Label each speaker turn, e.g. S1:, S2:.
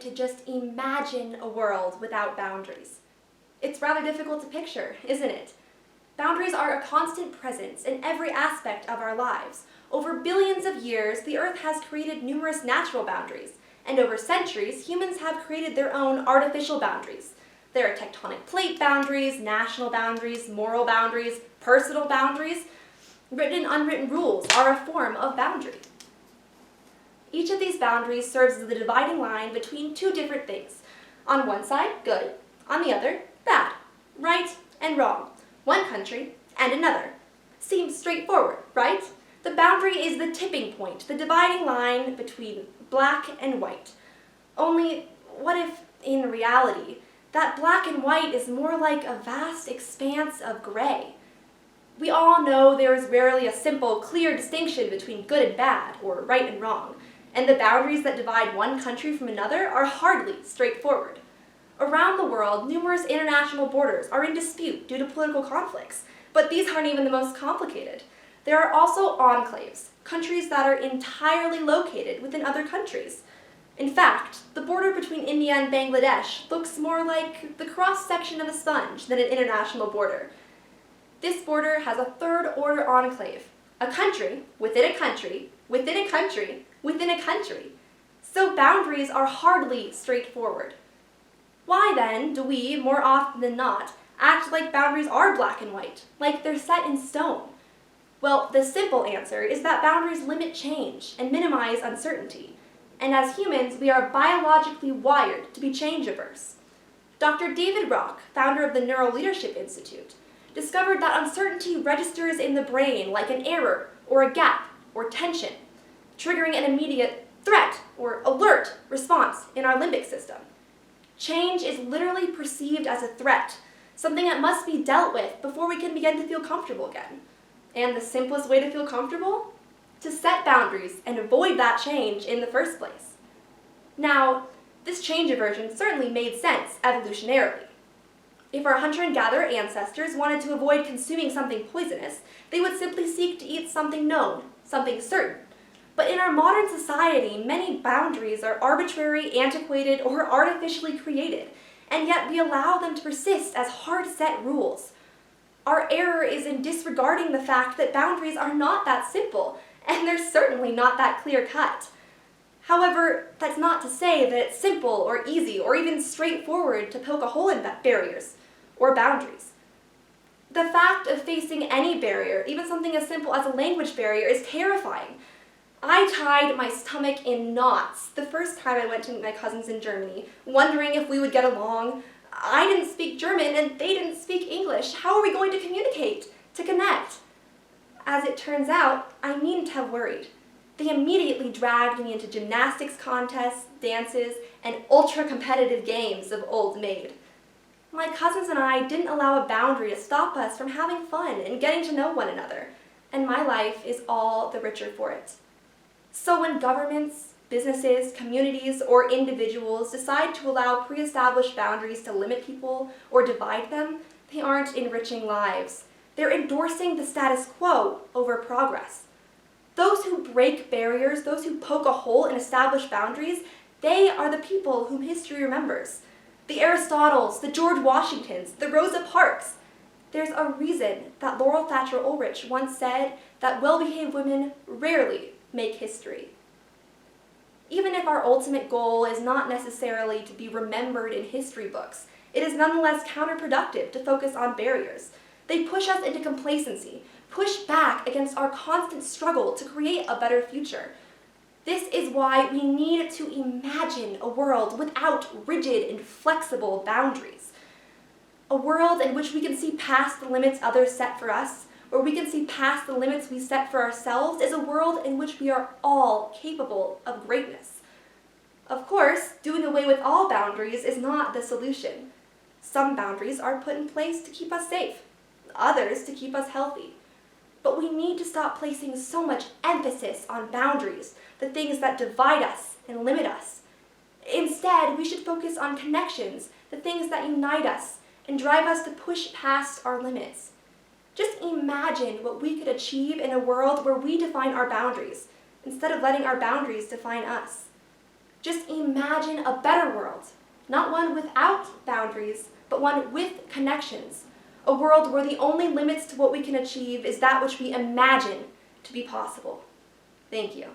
S1: to just imagine a world without boundaries. It's rather difficult to picture, isn't it? Boundaries are a constant presence in every aspect of our lives. Over billions of years, the Earth has created numerous natural boundaries, and over centuries, humans have created their own artificial boundaries. There are tectonic plate boundaries, national boundaries, moral boundaries, personal boundaries. Written and unwritten rules are a form of boundary. Each of these boundaries serves as the dividing line between two different things. On one side, good. On the other, bad. Right and wrong. One country and another. Seems straightforward, right? The boundary is the tipping point, the dividing line between black and white. Only, what if, in reality, that black and white is more like a vast expanse of gray? We all know there is rarely a simple, clear distinction between good and bad, or right and wrong, and the boundaries that divide one country from another are hardly straightforward. Around the world, numerous international borders are in dispute due to political conflicts, but these aren't even the most complicated. There are also enclaves, countries that are entirely located within other countries. In fact, the border between India and Bangladesh looks more like the cross-section of a sponge than an international border. This border has a third-order enclave, a country within a country within a country within a country. So boundaries are hardly straightforward. Why then do we, more often than not, act like boundaries are black and white, like they're set in stone? Well, the simple answer is that boundaries limit change and minimize uncertainty. And as humans, we are biologically wired to be change-averse. Dr. David Rock, founder of the Neuro Leadership Institute, discovered that uncertainty registers in the brain like an error or a gap or tension, triggering an immediate threat or alert response in our limbic system. Change is literally perceived as a threat, something that must be dealt with before we can begin to feel comfortable again. And the simplest way to feel comfortable? To set boundaries and avoid that change in the first place. Now, this change aversion certainly made sense evolutionarily. If our hunter and gatherer ancestors wanted to avoid consuming something poisonous, they would simply seek to eat something known, something certain. But in our modern society, many boundaries are arbitrary, antiquated, or artificially created, and yet we allow them to persist as hard-set rules. Our error is in disregarding the fact that boundaries are not that simple, and they're certainly not that clear-cut. However, that's not to say that it's simple or easy or even straightforward to poke a hole in barriers or boundaries. The fact of facing any barrier, even something as simple as a language barrier, is terrifying. I tied my stomach in knots the first time I went to meet my cousins in Germany, wondering if we would get along. I didn't speak German and they didn't speak English. How are we going to communicate, to connect? As it turns out, I needn't have worried. They immediately dragged me into gymnastics contests, dances, and ultra-competitive games of Old Maid. My cousins and I didn't allow a boundary to stop us from having fun and getting to know one another, and my life is all the richer for it. So when governments, businesses, communities, or individuals decide to allow pre-established boundaries to limit people or divide them, they aren't enriching lives. They're endorsing the status quo over progress. Those who break barriers, those who poke a hole in established boundaries, they are the people whom history remembers. The Aristotles, the George Washingtons, the Rosa Parks. There's a reason that Laurel Thatcher Ulrich once said that well-behaved women rarely make history. Even if our ultimate goal is not necessarily to be remembered in history books, it is nonetheless counterproductive to focus on barriers. They push us into complacency, push back against our constant struggle to create a better future. This is why we need to imagine a world without rigid and flexible boundaries. A world in which we can see past the limits others set for us, where we can see past the limits we set for ourselves, is a world in which we are all capable of greatness. Of course, doing away with all boundaries is not the solution. Some boundaries are put in place to keep us safe, others to keep us healthy. But we need to stop placing so much emphasis on boundaries, the things that divide us and limit us. Instead, we should focus on connections, the things that unite us and drive us to push past our limits. Just imagine what we could achieve in a world where we define our boundaries, instead of letting our boundaries define us. Just imagine a better world, not one without boundaries, but one with connections. A world where the only limits to what we can achieve is that which we imagine to be possible. Thank you.